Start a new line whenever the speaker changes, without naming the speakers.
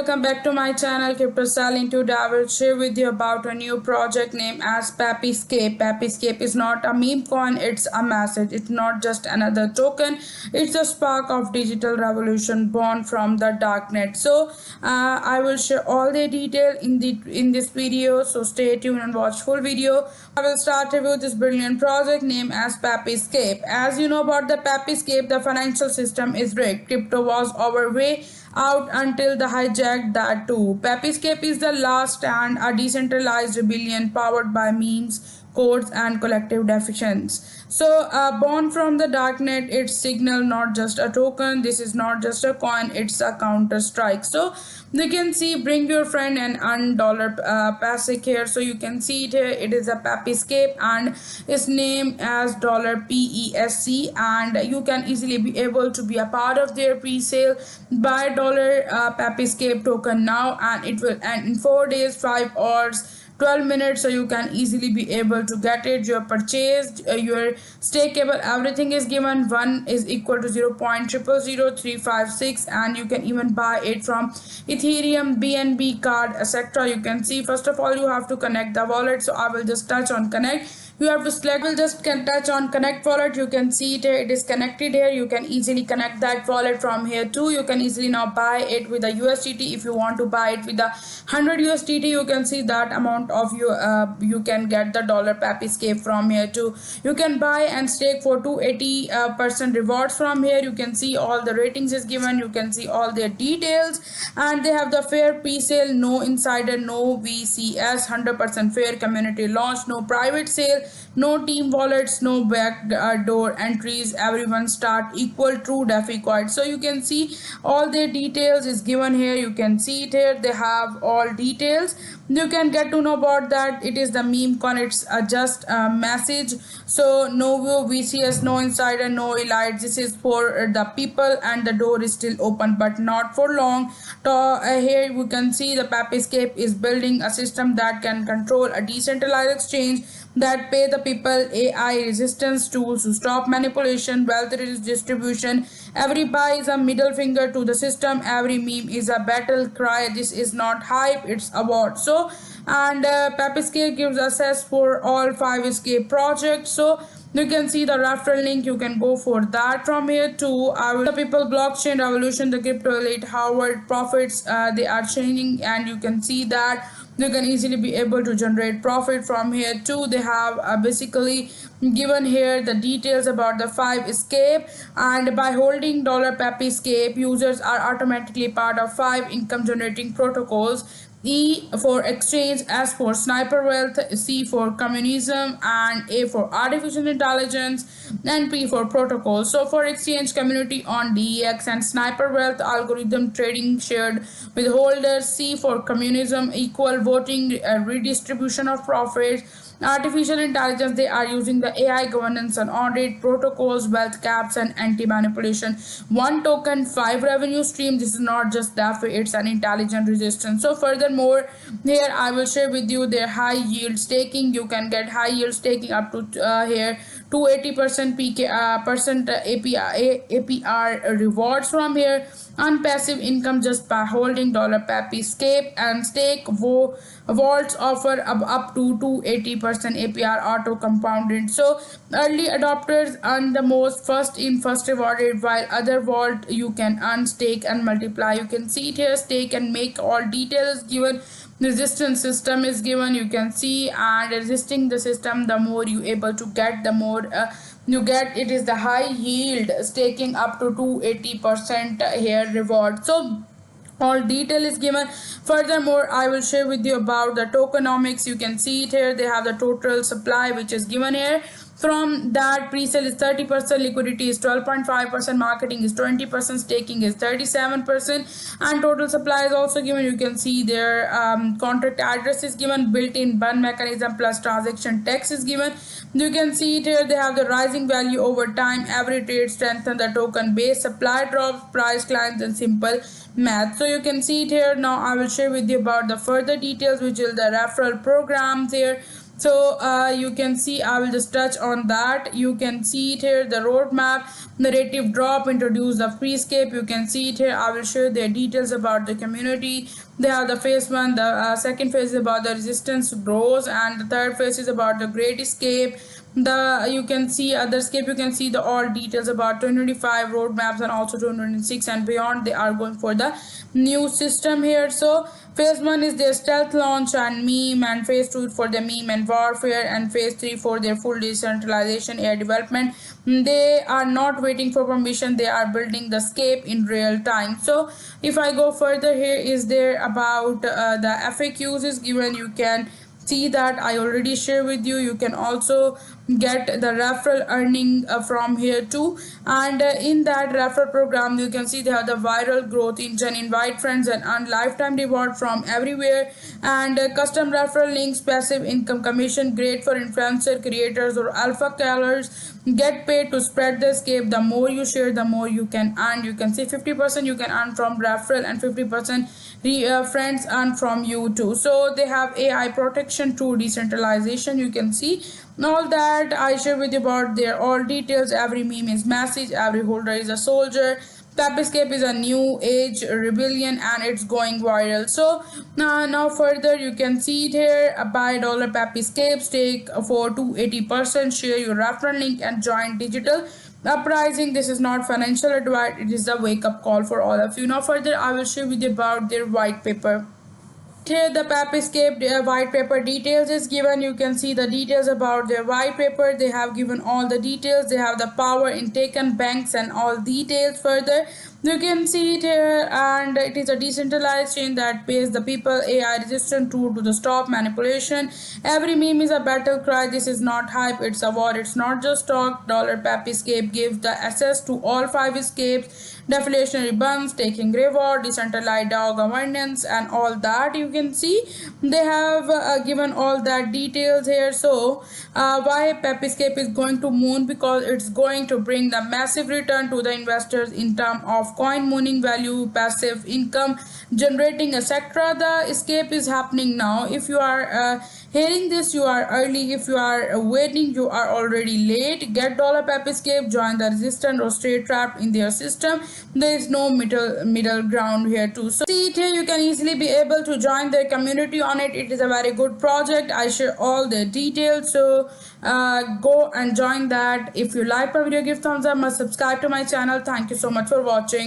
welcome back to my channel CryptoStallion. Today I will share with you about a new project named as Papyscape. Papyscape is not a meme coin, it's a message. It's not just another token. It's a spark of digital revolution born from the darknet. I will share all the detail in this video. So stay tuned and watch full video. I will start review this brilliant project named as Papyscape. As you know about the Papyscape, the financial system is rigged. Crypto was our way out until the hijacked that too. Papyscape is the last stand, a decentralized rebellion powered by memes, codes, and collective deficiencies. Born from the darknet, its signal not just a token. This is not just a coin; it's a counter strike. So you can see, bring your friend and earn dollar PASIC here. So you can see it here. It is a Papyscape and it's named as $PESC, and you can easily be able to be a part of their pre-sale. Buy dollar Papyscape token now, and it will end in 4 days, 5 hours. 12 minutes, so you can easily be able to get it. Your purchased, your stakeable, everything is given. 1 is equal to 0.000356, and you can even buy it from Ethereum, BNB card, etc. You can see, first of all, you have to connect the wallet. So I will just touch on connect. You have to select, will just can touch on connect wallet. You can see it here, it is connected here. You can easily connect that wallet from here too. You can easily now buy it with a USDT. If you want to buy it with a 100 USDT, you can see that amount of you can get the dollar Papyscape from here too. You can buy and stake for 280% rewards from here. You can see all the ratings is given. You can see all their details, and they have the fair pre-sale, no insider, no VCS, 100% fair community launch, no private sale, no team wallets, no backdoor entries. Everyone start equal, true DeFi coin. So you can see all their details is given here. You can see it here. They have all details. You can get to know about that. It is the meme coin. It's just a message. So no VCS, no insider, no elite. This is for the people, and the door is still open, but not for long. Here we can see the Papyscape is building a system that can control a decentralized exchange that pay the people AI resistance tools to stop manipulation, wealth distribution. Every buy is a middle finger to the system. Every meme is a battle cry. This is not hype, it's award. Papyscape gives access for all 5 escape projects. So you can see the referral link. You can go for that from here too. The people blockchain revolution, the crypto elite, Harvard profits, they are changing, and you can see that you can easily be able to generate profit from here too. They have basically given here the details about the 5 escape, and by holding dollar Papyscape, users are automatically part of 5 income generating protocols. E for exchange, S for sniper wealth, C for communism, and A for artificial intelligence, and P for protocol. So for exchange, community on DEX, and sniper wealth, algorithm trading shared with holders. C for communism, equal voting, redistribution of profits. Artificial intelligence, they are using the AI governance and audit protocols, wealth caps, and anti-manipulation. 1 token, 5 revenue stream. This is not just DeFi, it's an intelligent resistance. So furthermore, here I will share with you their high yield staking. You can get high yield staking up to here 280% APR rewards from here. On passive income just by holding dollar Papyscape, and stake vaults offer up to 280% APR auto compounded. So early adopters earn the most, first in first rewarded, while other vault you can earn, stake, and multiply. You can see it here, stake and make, all details given. Resistance system is given. You can see, and resisting the system, the more you able to get, the more you get. It is the high yield staking up to 280% here reward. So all detail is given. Furthermore, I will share with you about the tokenomics. You can see it here. They have the total supply which is given here. From that, pre-sale is 30%, liquidity is 12.5%, marketing is 20%, staking is 37%, and total supply is also given. You can see their contract address is given, built-in burn mechanism plus transaction tax is given. You can see it here. They have the rising value over time. Every trade strengthen the token base. Supply drops, price climbs, and simple math. So you can see it here. Now I will share with you about the further details, which is the referral programs here. So you can see, I will just touch on that. You can see it here, the roadmap, narrative drop, introduce the freescape. You can see it here. I will share their details about the community. They have the phase one, the second phase is about the resistance grows, and the third phase is about the great escape. The you can see other scape, you can see the all details about 2025 roadmaps and also 2026 and beyond. They are going for the new system here. So phase 1 is their stealth launch and meme, and phase 2 for the meme and warfare, and phase 3 for their full decentralization air development. They are not waiting for permission, they are building the scape in real time. So if I go further, here is there about the FAQs is given. You can see that I already share with you. You can also get the referral earning from here too, and in that referral program you can see they have the viral growth engine, invite friends and earn lifetime reward from everywhere, and custom referral links, passive income commission, great for influencer creators or alpha callers. Get paid to spread the escape. The more you share, the more you can earn. You can see 50% you can earn from referral, and 50% friends earn from you too. So they have AI protection to decentralization. You can see all that I share with you about their all details. Every meme is message, every holder is a soldier. Escape is a new age rebellion and it's going viral. So now further you can see it here. Buy dollar Escape, stake for 280%, share your referral link and join digital uprising. This is not financial advice, it is a wake up call for all of you. Now further I will share with you about their white paper. Here the Escape white paper details is given. You can see the details about their white paper. They have given all the details. They have the power in taken banks and all details further. You can see it here, and it is a decentralized chain that pays the people AI resistant tool to the stop manipulation. Every meme is a battle cry. This is not hype, it's a war. It's not just talk. Dollar Escape gives the access to all 5 escapes, deflationary buns, taking reward, decentralized DAO governance, and all that. You can see they have given all that details here. So why Escape is going to moon? Because it's going to bring the massive return to the investors in terms of coin mooning value, passive income generating, etc. The escape is happening now. If you are hearing this, you are early. If you are waiting, you are already late. Get dollar Escape, join the resistant or stay trapped in their system. There is no middle ground here too. So see it here, you can easily be able to join their community on it. It is a very good project. I share all the details, so go and join that. If you like my video, give thumbs up, must subscribe to my channel. Thank you so much for watching.